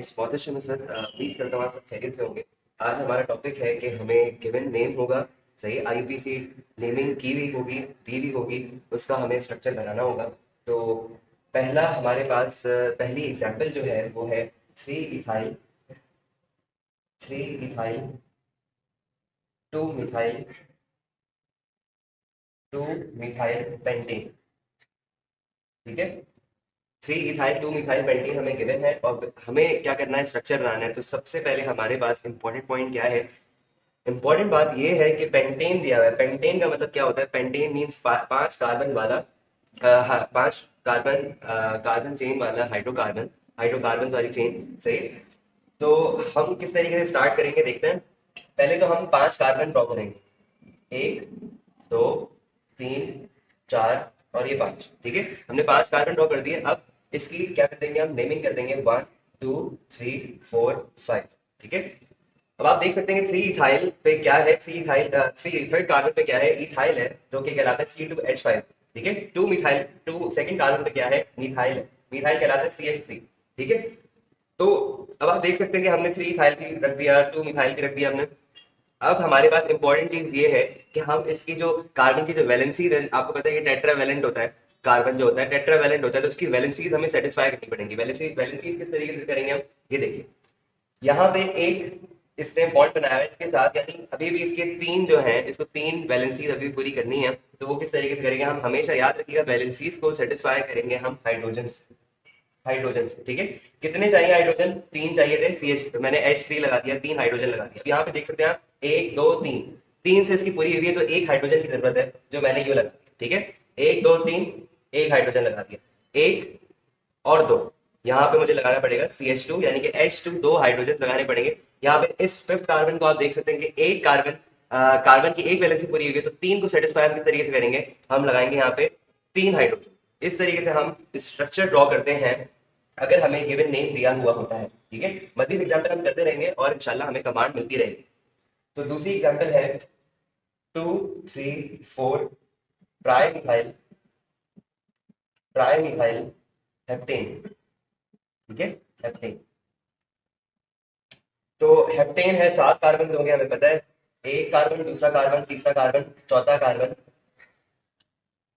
Friends, बहुत अच्छे मैं सर उम्मीद करता हूँ आप सब खैरियत से होंगे। आज हमारा टॉपिक है कि हमें गिवन नेम होगा, सही आईयूपीसी नेमिंग की हुई होगी, दी हुई होगी, उसका हमें स्ट्रक्चर बनाना होगा। तो पहला हमारे पास पहली एग्जांपल जो है वो है three ethyl, three ethyl to methyl, two methyl pentane. ठीक है, three ethyl two methyl pentane हमें गिवन है और हमें क्या करना है, स्ट्रक्चर बनाना है। तो सबसे पहले हमारे पास इंपॉर्टेंट पॉइंट क्या है, इंपॉर्टेंट बात यह है कि पेंटेन दिया हुआ है। पेंटेन का मतलब क्या होता है, पेंटेन मीन्स पांच कार्बन वाला हाँ, पांच कार्बन कार्बन चेन वाला हाइड्रोकार्बन, हाइड्रोकार्बन वाली चेन, सही। तो हम किस तरीके से स्टार्ट करेंगे देखते हैं। पहले तो हम पांच कार्बन ड्रॉ करेंगे, एक, दो, तीन, चार और ये पांच। ठीक है, हमने पांच कार्बन ड्रॉ कर दिए। अब इसकी क्या कर देंगे, हम नेमिंग कर देंगे, one, two, three, four, five. ठीक है, अब आप देख सकते हैं कि थ्री इथाइल पे क्या है, three ethyl three third carbon पे क्या है, इथाइल है, जो कि कहलाता है C2H5। ठीक है, two methyl, two second carbon पे क्या है, मिथाइल है, मिथाइल कहलाता है CH3। ठीक है, तो अब आप देख सकते हैं कि हमने थ्री इथाइल भी रख दिया, टू मिथाइल भी रख दिया हमने। अब हमारे पास इंपॉर्टेंट चीज ये है कि हम इसकी जो कार्बन की जो वैलेंसी, आपको पता है कि टेट्रावैलेंट होता है, कार्बन जो होता है टेट्रावैलेंट होता है, तो उसकी वैलेंसीज हमें सेटिस्फाई करनी पड़ेंगी। वैलेंसीज किस तरीके से करेंगे हम, ये देखिए, यहाँ पे एक इसने बॉन्ड बनाया है इसके साथ, यानी अभी भी इसके तीन जो है, इसको तीन वैलेंसीज अभी पूरी करनी है। तो वो किस तरीके से करेंगे, हम हमेशा याद रखिएगा वैलेंसीज को सेटिस्फाई करेंगे हम हाइड्रोजन से, हाइड्रोजन से। ठीक है, कितने चाहिए हाइड्रोजन, तीन चाहिए थे, CH मैंने H3 लगा दिया, तीन हाइड्रोजन लगा दिया। अब यहाँ पे देख सकते हैं आप, एक, दो, तीन, तीन से इसकी पूरी हुई है, तो एक हाइड्रोजन की जरूरत है, जो मैंने ये लगा दिया। ठीक है, एक, दो, तीन, एक हाइड्रोजन लगा दिया, एक और दो, यहाँ पे मुझे लगाना पड़ेगा CH2, यानी कि H2, दो हाइड्रोजन लगाने पड़ेंगे। यहाँ पे इस फिफ्थ कार्बन को आप देख सकते हैं कि एक कार्बन, कार्बन की एक वैलेंसी पूरी हुई है, तो तीन को सेटिस्फाई हम किस तरीके से करेंगे, हम लगाएंगे यहाँ पे तीन हाइड्रोजन। इस तरीके से हम स्ट्रक्चर ड्रॉ करते हैं अगर हमें गिवन नेम दिया हुआ होता है। ठीक है, मजीद एग्जाम्पल हम करते रहेंगे और इंशाल्लाह हमें कमांड मिलती रहेगी। तो दूसरी एग्जाम्पल है two, three, four, tri methyl, tri methyl heptane. ठीक है, हेप्टेन। तो हेप्टेन है, सात कार्बन हो गए हमें पता है, एक कार्बन, दूसरा कार्बन, तीसरा कार्बन, चौथा कार्बन,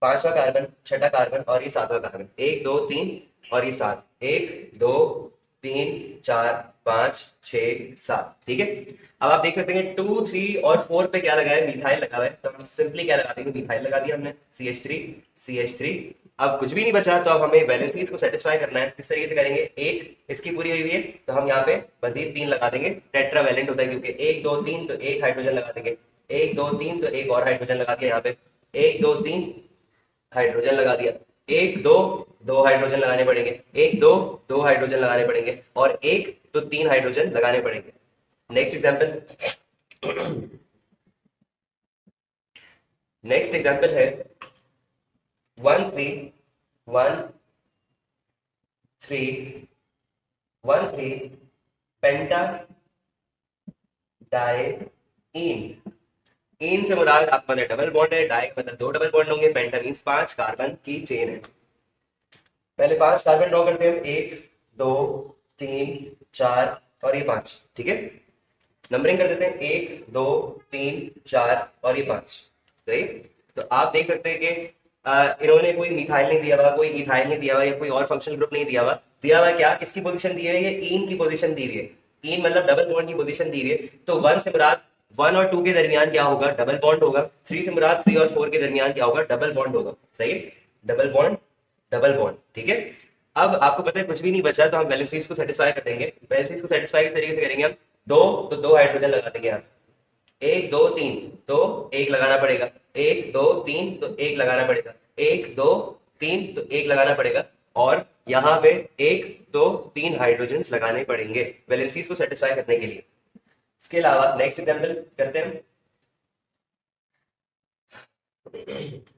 पांचवा कार्बन, छठा कार्बन और ये सातवां कार्बन, एक, दो, तीन और ये सात, एक, दो, तीन, चार, पांच, छ, सात। ठीक है, अब आप देख सकते हैं टू, थ्री और फोर पे क्या लगा है, मिथाइल लगा हुआ है, तो हम सिंपली क्या लगा देंगे, मिथाइल लगा दिया हमने, CH3, CH3। अब कुछ भी नहीं बचा, तो अब हमें वैलेंसीज को सेटिस्फाई करना है। किस तरीके से करेंगे, एक इसकी पूरी हुई है, तो हम यहाँ पे मजीद तीन लगा देंगे, टेट्रावैलेंट होता है क्योंकि एक, दो, तीन, तो एक हाइड्रोजन लगा देंगे, एक, दो, तीन, तो एक और हाइड्रोजन लगा दिया यहाँ पे, एक, दो, तीन, हाइड्रोजन लगा दिया, एक, दो, दो हाइड्रोजन लगाने पड़ेंगे, एक, दो, दो हाइड्रोजन लगाने पड़ेंगे और एक, तो तीन हाइड्रोजन लगाने पड़ेंगे। नेक्स्ट एग्जांपल, नेक्स्ट एग्जांपल है one, three, one, three, one, three, pentadiene. इन से मुराद आपका मतलब डबल बॉन्ड है, डाई मतलब दो डबल बॉन्ड होंगे, पेंटा मीन्स पांच कार्बन की चेन है। पहले पांच कार्बन ड्रॉ करते हैं हम, एक, दो, तीन, चार और ये पांच। ठीक है, नंबरिंग कर देते हैं, एक, दो, तीन, चार और ये पांच, सही। तो आप देख सकते हैं कि इन्होंने कोई मिथाइल नहीं दिया हुआ, कोई इथाइल नहीं दिया हुआ, या कोई और फंक्शनल ग्रुप नहीं दिया हुआ। दिया हुआ क्या, किसकी पोजीशन दी है, ये इन की पोजीशन दी हुई है, इन मतलब डबल बॉन्ड की पोजीशन दी हुई है। तो वन से मुराद वन और टू के दरमियान क्या होगा, डबल बॉन्ड होगा। थ्री से मुराद थ्री और फोर के दरमियान क्या होगा, डबल बॉन्ड होगा, सही, डबल बॉन्ड, डबल बॉन्ड। ठीक है, अब आपको पता है कुछ भी नहीं बचा, तो हम वैलेंसीज को सेटिस्फाई कर देंगे। वैलेंसीज को सेटिस्फाई किस तरीके से करेंगे हम, दो, तो दो हाइड्रोजन लगा देंगे यहाँ, एक, दो, तीन, तो एक लगाना पड़ेगा, एक, दो, तीन, तो एक लगाना पड़ेगा, एक, दो, तीन, तो एक लगाना पड़ेगा और यहाँ पे एक, दो, तीन हाइड्रोजन लगाने पड़ेंगे वैलेंसीज को सेटिस्फाई करने के लिए। इसके अलावा नेक्स्ट एग्जाम्पल करते हैं।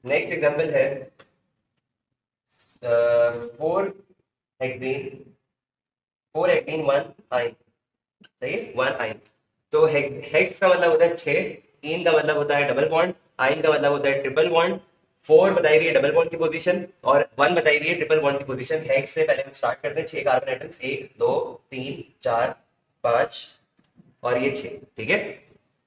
नेक्स्ट एग्जाम्पल है four hexane, four hexane one yne, सही है, वन आइन। तो हेक्स का मतलब होता है छह, इन का मतलब होता है डबल बॉन्ड, आइन का मतलब होता है ट्रिपल बॉन्ड। 4 बताई रही है डबल बॉन्ड की पोजीशन और 1 बताई रही है ट्रिपल बॉन्ड की पोजीशन। हेक्स से पहले हम स्टार्ट करते हैं 6 कार्बन एटम्स, 1 2 3 4 5 और ये 6, ठीक है।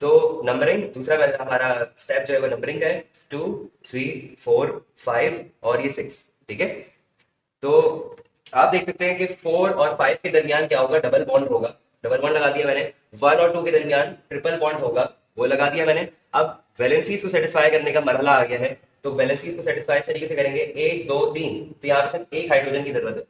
तो नंबरिंग दूसरा हमारा स्टेप जो है वो नंबरिंग का है, 2 3 4 5 और ये 6, ठीक है। तो आप देख सकते हैं कि 4 और 5 के दरमियान क्या होगा, डबल बॉन्ड होगा, डबल बॉन्ड लगा दिया मैंने। 1 और 2 के दरमियान ट्रिपल बॉन्ड होगा, वो लगा दिया मैंने। अब वैलेंसीज को सेटिस्फाई करने का मरहला आ गया है, तो वैलेंसीज को सेटिस्फाई इस तरीके से करेंगे, 1 2 3, तो यहाँ पे सिर्फ एक हाइड्रोजन की जरूरत है।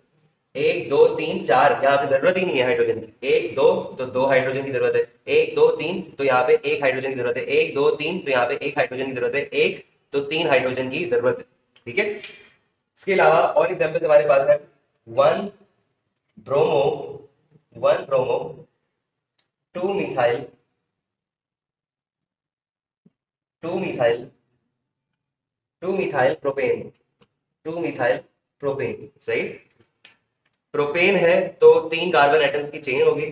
1 2 3 4, यहाँ पे जरूरत ही नहीं है हाइड्रोजन की। 1 2 तो 2 हाइड्रोजन की जरूरत है। 1 2 3 तो यहाँ पे एक हाइड्रोजन की जरूरत है। 1 2 3 तो यहाँ पे एक हाइड्रोजन की जरूरत है। 1 तो 3 हाइड्रोजन की जरूरत है, ठीक है। इसके अलावा और एग्जाम्पल हमारे पास है, 1 bromo 1 bromo 2 methyl 2 methyl 2 methyl propane 2 methyl propane, सही। प्रोपेन है तो 3 कार्बन एटम्स की चेन होगी,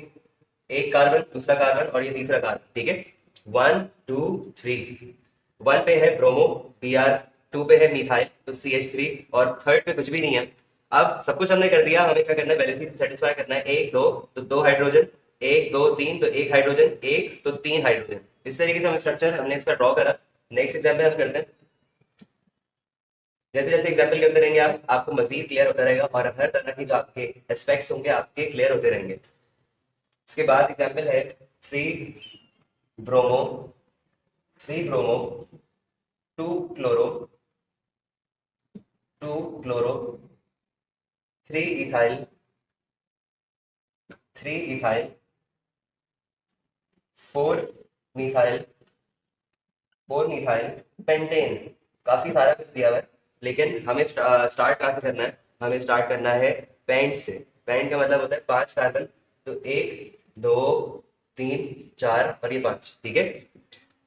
एक कार्बन, दूसरा कार्बन और ये तीसरा कार्बन, ठीक है। 1 2 3, 1 पे है ब्रोमो Br, 2 पे है मिथाइल तो CH3 और थर्ड पे कुछ भी नहीं है। अब सब कुछ हमने कर दिया, हमें क्या करना है, वैलेंसी सेटिस्फाई करना है। 1 2 तो 2 हाइड्रोजन, 1 2 3 तो एक हाइड्रोजन, 1 तो 3 हाइड्रोजन। इस तरीके से हम स्ट्रक्चर हमने इसका ड्रॉ करा। नेक्स्ट एग्जाम्पल हम करते हैं। जैसे जैसे एग्जाम्पल करते रहेंगे आप, आपको मजीद क्लियर होता रहेगा और हर तरह के जो आपके एस्पेक्ट्स होंगे आपके क्लियर होते रहेंगे। इसके बाद एग्जाम्पल है 3 bromo 3 bromo 2 chloro 2 chloro 3 ethyl 3 ethyl 4 methyl 4 methyl pentane. काफी सारा कुछ दिया हुआ है, लेकिन हमें स्टार्ट कहाँ से करना है, हमें स्टार्ट करना है पेंट से। पेंट का मतलब होता है 5 कार्बन, तो 1 2 3 4 और ये 5, ठीक है।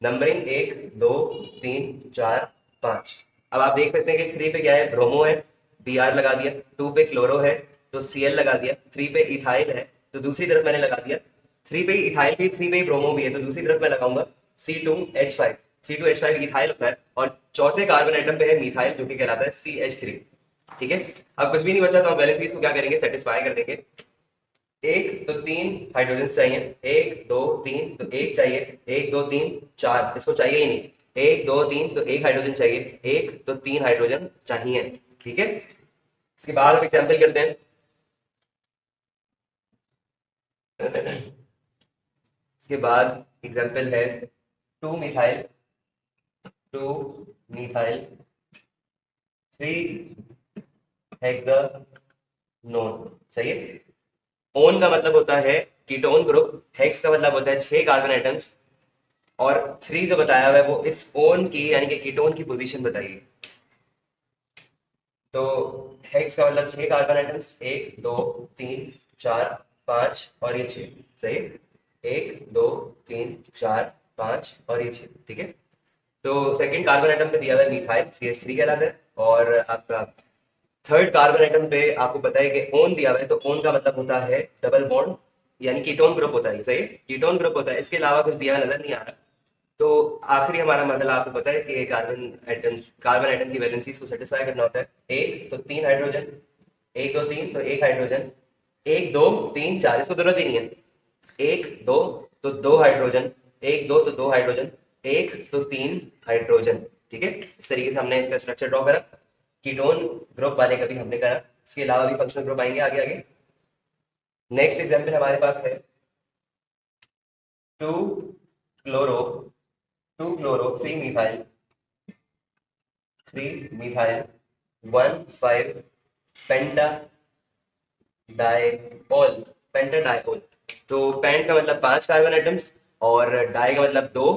नंबरिंग 1 2 3 4 5। अब आप देख सकते हैं कि 3 पे क्या है, ब्रोमो है, Br लगा दिया। 2 पे क्लोरो है तो Cl लगा दिया। 3 पे इथाइल है तो दूसरी तरफ मैंने लगा दिया। 3 पे इथाइल भी, 3 पे ब्रोमो भी है तो दूसरी तरफ मैं लगाऊंगा C2H5। C2H5 इथाइल होता है और चौथे कार्बन आइटम पे है मिथाइल जो कि कहलाता है CH3, ठीक है। अब कुछ भी नहीं बचा तो हम वैलेंसीज को क्या करेंगे, सेटिस्फाई कर देंगे। 1 तो 3 हाइड्रोजन चाहिए, 1 2 3 तो एक चाहिए, 1 2 3 4, इसको चाहिए ही नहीं। 1 2 3 तो एक हाइड्रोजन चाहिए, 1 तो 3 हाइड्रोजन चाहिए, ठीक है। इसके बाद हम एग्जाम्पल करते हैं। इसके बाद एग्जाम्पल है 2 मिथाइल 2 मिथाइल 3 हेक्सानोन, सही है। ओन का मतलब होता है कीटोन ग्रुप, हेक्स का मतलब होता है 6 कार्बन आइटम्स और 3 जो बताया हुआ है वो इस ओन की यानी कि कीटोन की पोजीशन बताइए। तो हेक्स का मतलब 6 कार्बन आइटम्स, 1 2 3 4 5 और ये 6, सही। 1 2 3 4 5 और ये 6, ठीक है। तो सेकंड कार्बन आइटम पे दिया हुआ है मिथाइल CH3 कहलाता है और आपका थर्ड कार्बन आइटम पे आपको पता है कि ओन दिया हुआ है, तो ओन का मतलब होता है डबल बॉन्ड यानी कीटोन ग्रुप होता है, सही। कीटोन ग्रुप होता है, इसके अलावा कुछ दिया नजर नहीं आ रहा। तो आखिरी हमारा मरहला आपको पता है कि कार्बन आइटम की वैलेंसीज को सेटिस्फाई करना होता है। 1 तो 3 हाइड्रोजन, 1 2 3 तो एक हाइड्रोजन, 1 2 3 4, इसको जरूरत ही नहीं है। 1 2 तो 2 हाइड्रोजन, 1 2 तो 2 हाइड्रोजन, 1 तो 3 हाइड्रोजन, ठीक है। इस तरीके से हमने इसका स्ट्रक्चर ड्रॉ करा। कीटोन ग्रुप वाले का भी हमने करा, इसके अलावा भी फंक्शनल ग्रुप आएंगे आगे आगे। नेक्स्ट एग्जाम्पल हमारे पास है 2 क्लोरो 2 क्लोरो 3 मिथाइल 3 मिथाइल 1 5 पेंटा डाइओल पेंटा डाइओल। तो पेंट का मतलब 5 कार्बन एटम्स और डाई का मतलब 2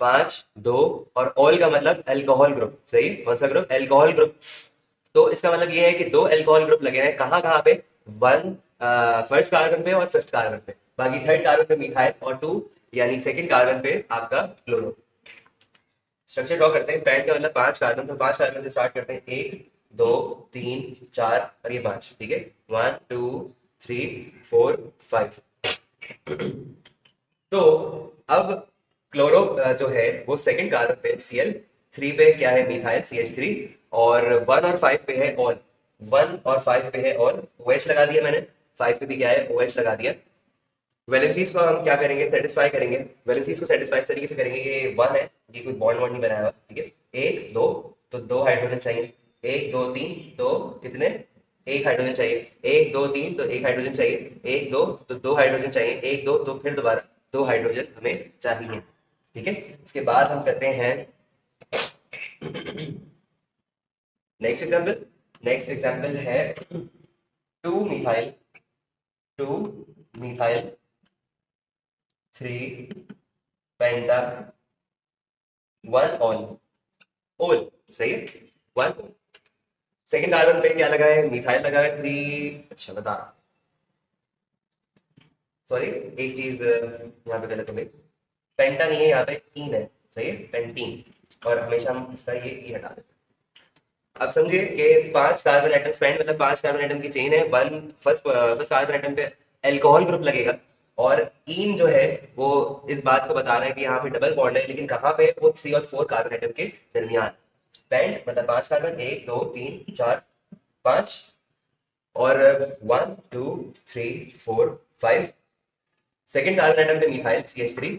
5 2 और ऑल का मतलब अल्कोहल ग्रुप, सही। कौन सा ग्रुप, अल्कोहल ग्रुप। तो इसका मतलब ये है कि 2 अल्कोहल ग्रुप लगे हैं, कहाँ कहाँ पे, 1 फर्स्ट कार्बन पे और फिफ्थ कार्बन पे, बाकी थर्ड कार्बन पे मिथाइल और 2 यानी सेकंड कार्बन पे आपका क्लोरो। स्ट्रक्चर ड्रॉ करते हैं। पैंट का मतलब 5 कार्बन, तो 5 कार्बन से स्टार्ट करते हैं, 1 2 3 4 और ये 5, ठीक है। 1 2 3 4 5। तो अब क्लोरो जो है वो सेकंड कार्बन पे 3 पे क्या है मिथाइल CH3, और 1 और 5 पे है ऑल, 1 और 5 पे है ऑल, OH लगा दिया मैंने, 5 पे भी क्या है OH लगा दिया। वैलेंसीज को हम क्या करेंगे, सेटिस्फाई करेंगे। वैलेंसीज को सेटिस्फाई इस तरीके से करेंगे, ये 1 है, ये कोई बॉन्ड वॉन्ड नहीं बनाया हुआ, ठीक है, 1 2, तो 2 हाइड्रोजन चाहिए, 1 2 3, तो कितने, 1 हाइड्रोजन चाहिए, 1 2 3, तो 1 हाइड्रोजन चाहिए, 1 2, तो 2 हाइड्रोजन चाहिए, 1 2, तो फिर दोबारा 2 हाइड्रोजन हमें चाहिए, ठीक है। इसके बाद हम करते हैं नेक्स्ट एग्जाम्पल। नेक्स्ट एग्जाम्पल है 2 मिथाइल, 2 मिथाइल 3 पेंटा 1 ऑल, ओल, सही है, 1 ओल। सेकेंड कार्बन पे क्या लगा है, मिथाइल लगा है 3, अच्छा बता, सॉरी एक चीज यहाँ पे गलत हो गई, पेंटा नहीं है यहाँ पे, ईन है, सही है, पेंटीन, और हमेशा हम इसका ये ई हटा देते हैं। अब समझिए कि 5 कार्बन एटम स्पेंड, मतलब 5 कार्बन एटम की चेन है, one first first carbon atom पे एल्कोहल ग्रुप लगेगा, और ईन जो है वो इस बात को बता रहा है कि यहाँ पे डबल बॉन्ड है, लेकिन कहाँ पे, वो 3 और 4 कार्बन एटम के दरमियान। पेंट मतलब 5 कार्बन, 1 2 3 4 5, और 1 2 3 4 5। सेकेंड कार्बन एटम पे मिथाइल CH3,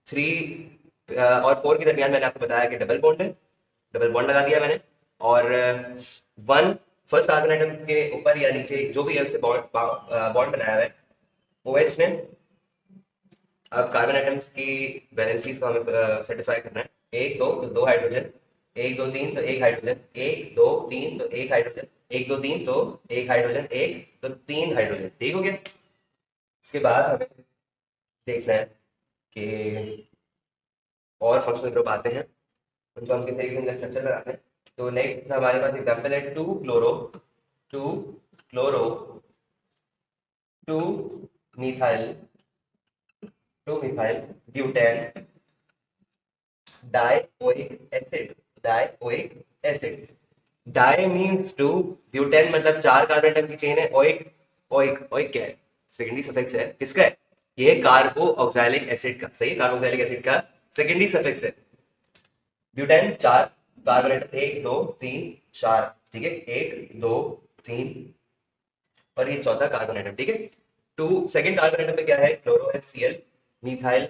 3 और 4 के दरमियान मैंने आपको बताया कि डबल बॉन्ड है, डबल बॉन्ड लगा दिया मैंने, और 1 फर्स्ट कार्बन एटम के ऊपर या नीचे जो भी है उससे बॉन्ड बॉन्ड बनाया हुआ है OH में। अब कार्बन एटम्स की वैलेंसीज को हमें सेटिस्फाई करना है, 1 2, तो 2 हाइड्रोजन, 1 2 3, तो 1 हाइड्रोजन, 1 2 3, तो 1 हाइड्रोजन, 1 2 3, तो 1 हाइड्रोजन, 1 तो 3 हाइड्रोजन, ठीक हो गया। इसके बाद हमें देखना है कि और फंक्शनल ग्रुप आते हैं, उनको हम किस तरीके से स्ट्रक्चर लगाते हैं। तो नेक्स्ट हमारे पास एग्जांपल है 2 chloro, 2 chloro, 2 methyl, 2 methyl butane dioic acid, dioic acid. Di means two, butane मतलब 4 कार्बन एटम की चेन है, ओइक, ओइक ओइक क्या है, सेकेंडरी सफिक्स है, किसका है, ये कार्बो ऑक्सैलिक एसिड का, सही, कार्बोक्सिलिक एसिड का सेकेंडरी सफिक्स है। ब्यूटेन 4 कार्बन एटम, 1 2 3 4, ठीक है, 1 2 3, और ये चौथा कार्बन एटम, ठीक है। 2 सेकेंड कार्बन एटम पे क्या है, क्लोरो है, Cl, मिथाइल,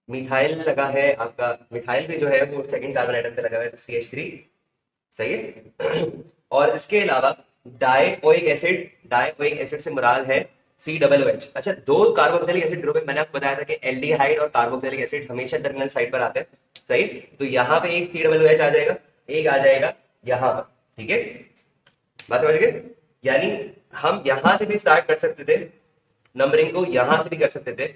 मिथाइल लगा है आपका, मिथाइल भी जो है वो सेकंड कार्बन आइटम पे लगा हुआ है, तो CH3, सही है। और इसके अलावा डाइओइक एसिड, डाइओइक एसिड से मुराद है COOH। अच्छा, दो कार्बोक्सिलिक एसिड ग्रुप में मैंने आपको बताया था कि एल्डिहाइड और कार्बोक्सिलिक एसिड हमेशा टर्मिनल साइड पर आते हैं, सही, तो यहाँ पे एक COOH आ जाएगा, एक आ जाएगा यहाँ पर, ठीक है, बात समझ गए। यानी हम यहाँ से भी स्टार्ट कर सकते थे, नंबरिंग को यहाँ से भी कर सकते थे,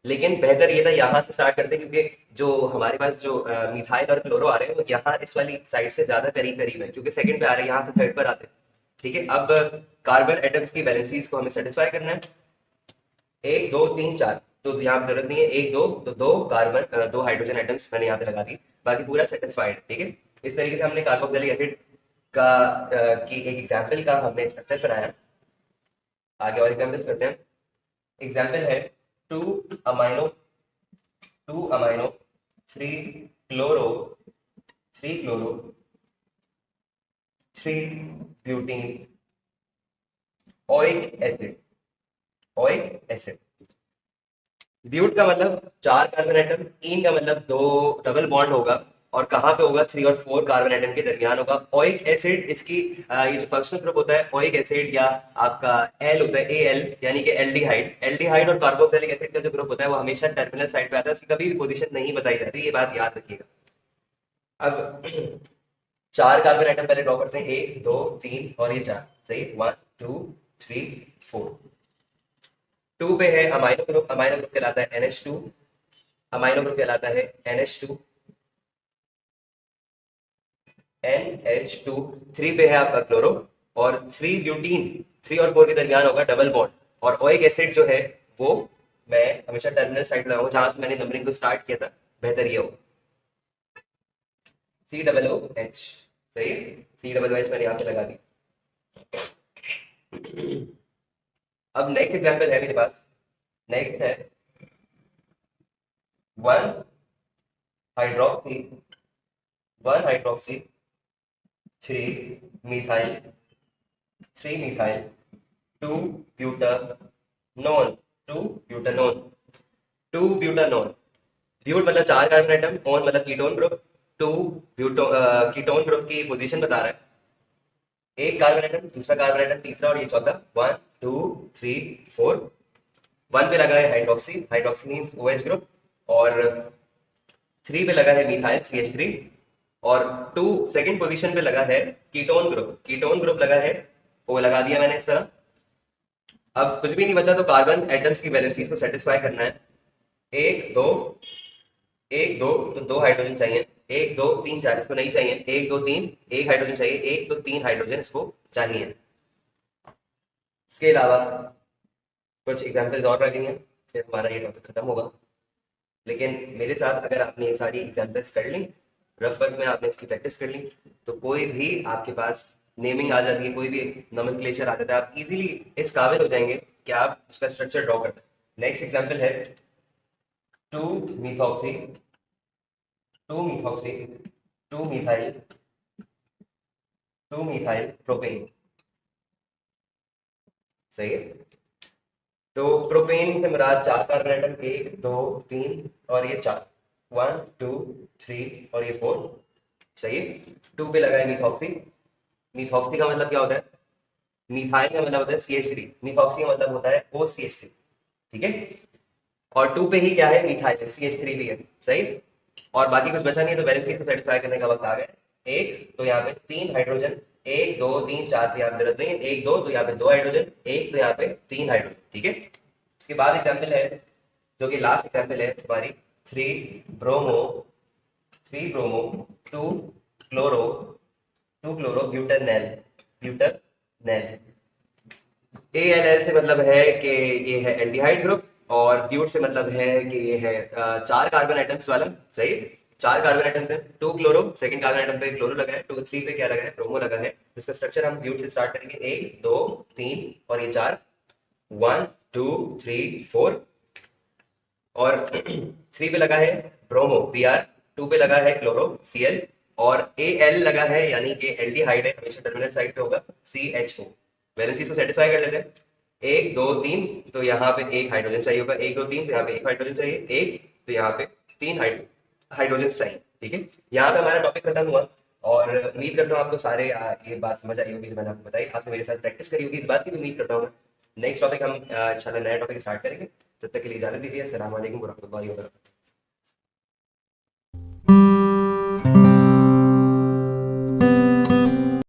लेकिन बेहतर ये था यहाँ से स्टार्ट करते, क्योंकि जो हमारे पास जो मिथाइल और क्लोरो आ रहे हैं वो यहाँ इस वाली साइड से ज्यादा करीब करीब है, क्योंकि सेकंड पे आ रहे हैं, यहाँ से थर्ड पर आते हैं, ठीक है। अब कार्बन एटम्स की वैलेंसीज को हमें सेटिस्फाई करना है, 1 2 3 4, तो यहाँ पे जरूरत नहीं है, 1 2, तो 2 कार्बन 2 हाइड्रोजन एटम्स मैंने यहाँ पे लगा दी, बाकी पूरा सेटिस्फाइड, ठीक है। इस तरीके से हमने कार्बोक्सिलिक एसिड का की एक एग्जाम्पल का हमने स्ट्रक्चर बनाया। आगे और एग्जाम्पल्स करते हैं। एग्जाम्पल है 2 amino, 2 amino 3 chloro, 3 chloro 3 butene oic acid, oic acid. But का मतलब 4 कार्बन एटम, इन का मतलब 2 डबल बॉन्ड होगा, और कहाँ पे होगा, 3 और 4 कार्बन एटम के दरमियान होगा। ओइक एसिड इसकी ये जो फंक्शनल ग्रुप होता है ओइक एसिड, या आपका एल होता है AL, यानी कि एल्डिहाइड। एल्डिहाइड और कार्बोक्सिलिक एसिड का जो ग्रुप होता है वो हमेशा टर्मिनल साइड पे आता है, उसकी कभी भी पोजीशन नहीं बताई जाती, ये बात याद रखिएगा। अब 4 कार्बन एटम पहले ड्रॉ करते हैं, 1 2 3 और ये 4, सही, 1 2 3 4। 2 पे है अमाइनो ग्रुप, अमाइनो ग्रुप कहलाता है NH2, अमाइनो ग्रुप कहलाता है NH2, NH2। 3 पे है आपका क्लोरो, और 3 ब्यूटीन, 3 और 4 के दरमियान होगा डबल बॉन्ड, और ओइक एसिड जो है वो मैं हमेशा टर्मिनल साइड लगाऊंगा, जहां से मैंने नंबरिंग को स्टार्ट किया था, बेहतर ये हो, COOH, सही है, COOH मैंने यहाँ पे लगा दी। अब नेक्स्ट एग्जाम्पल है मेरे पास, नेक्स्ट है 1 hydroxy, 1 hydroxy, 3 methyl, 3 methyl, 2 butanone, 2 butanone, 2 butanone. But मतलब 4 कार्बन एटम, ओन मतलब कीटोन ग्रुप, 2 ब्यूटो कीटोन ग्रुप की पोजीशन बता रहा है। एक कार्बन एटम, दूसरा कार्बन एटम, तीसरा और ये चौथा, 1 2 3 4। 1 पे लगा है hydroxy, hydroxy means OH group, और 3 पे लगा है मिथाइल CH3, और 2 सेकंड पोजीशन पे लगा है कीटोन ग्रुप, कीटोन ग्रुप लगा है, वो लगा दिया मैंने इस तरह। अब कुछ भी नहीं बचा तो कार्बन एटम्स की वैलेंसीज को सेटिस्फाई करना है। एक दो, एक दो तो 2 हाइड्रोजन चाहिए, 1 2 3 4 इसको नहीं चाहिए, 1 2 3 1 हाइड्रोजन चाहिए, 1 2 3 हाइड्रोजन इसको चाहिए। इसके अलावा कुछ एग्जाम्पल्स और लगेंगे, फिर हमारा ये टॉपिक खत्म होगा। लेकिन मेरे साथ अगर आपने ये सारी एग्जाम्पल्स कर ली, रफ वर्क में आपने इसकी प्रैक्टिस कर ली, तो कोई भी आपके पास नेमिंग आ जाती है, कोई भी नोमेनक्लेचर आ जाता है, आप इजीली इस काबिल हो जाएंगे कि आप उसका स्ट्रक्चर ड्रॉ कर पाए। नेक्स्ट एग्जाम्पल है 2 methoxy, 2 methoxy, 2 methyl, 2 methyl propane. सही है। तो प्रोपेन से मुराद 4 कार्बन एटम, 1 2 3 और ये 4, 1 2 3 और ये 4। सही है। 2 पे लगा है मिथॉक्सी, मिथॉक्सी का मतलब क्या होता है, मिथाइल का मतलब होता है CH3, मिथॉक्सी का मतलब होता है OCH3। ठीक है। और 2 पे ही क्या है, मिथाइल CH3 भी है। सही। और बाकी कुछ बचा नहीं है, तो वैलेंसी को सेटिस्फाई करने का वक्त आ गया। एक तो यहाँ पे 3 हाइड्रोजन, 1 2 3 4 तो यहाँ पे जरूरत नहीं है, 1 2 तो यहाँ पे 2 हाइड्रोजन, 1 तो यहाँ पे 3 हाइड्रोजन। ठीक है। उसके बाद एग्जाम्पल है, जो कि लास्ट एग्जाम्पल है हमारी, 3 bromo, 3 bromo, 2 chloro, 2 chloro butanol, butanol. ALL से मतलब है कि ये है एल्डिहाइड ग्रुप, और ब्यूट से मतलब है कि ये है 4 कार्बन एटम्स वाला। सही। 4 कार्बन एटम्स है, 2 क्लोरो, सेकंड कार्बन एटम पे क्लोरो लगा है, 2 3 पे क्या लगा है, ब्रोमो लगा है। इसका स्ट्रक्चर हम ब्यूट से स्टार्ट करेंगे, 1 2 3 और ये 4, 1 2 3 4। और 3 पे लगा है ब्रोमो Br, 2 पे लगा है क्लोरो Cl, और Al लगा है, यानी कि एल्डिहाइड है, हमेशा टर्मिनल साइड पे होगा, CHO। वैलेंसी को सेटिस्फाई कर लेते हैं। 1 2 3 तो यहाँ पे 1 हाइड्रोजन चाहिए होगा, 1 2 3 तो यहाँ पे 1 हाइड्रोजन चाहिए, 1 तो यहाँ पे 3 हाइड्रोजन चाहिए। ठीक है। यहाँ पे हमारा टॉपिक खत्म हुआ, और उम्मीद करता हूँ आपको सारे ये बात समझ आई होगी जो मैंने आपको बताई, आपने मेरे साथ प्रैक्टिस करी होगी, इस बात की भी उम्मीद करता हूँ। नेक्स्ट टॉपिक हम इंशाल्लाह नया टॉपिक स्टार्ट करेंगे। तब तक के लिए इजाजत दीजिए। अस्सलाम वालेकुम वरहमतुल्लाहि वबरकातुहू।